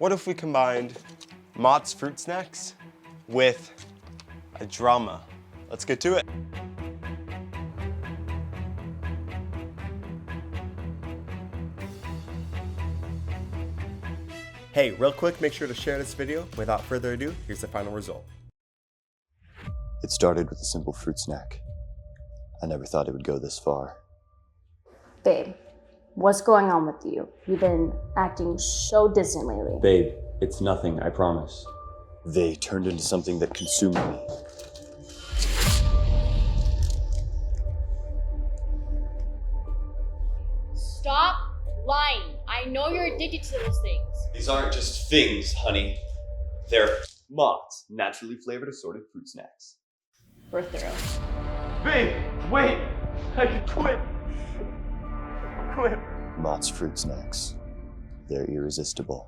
What if we combined Mott's Fruit Snacks with a drama? Let's get to it. Hey, real quick, make sure to share this video. Without further ado, here's the final result. It started with a simple fruit snack. I never thought it would go this far. Babe, what's going on with you? You've been acting so distant lately. Babe, it's nothing, I promise. They turned into something that consumed me. Stop lying. I know you're addicted to those things. These aren't just things, honey. They're Mott's naturally flavored assorted fruit snacks. We're thorough. Babe, wait! I can quit! Quit! Mott's fruit snacks. They're irresistible.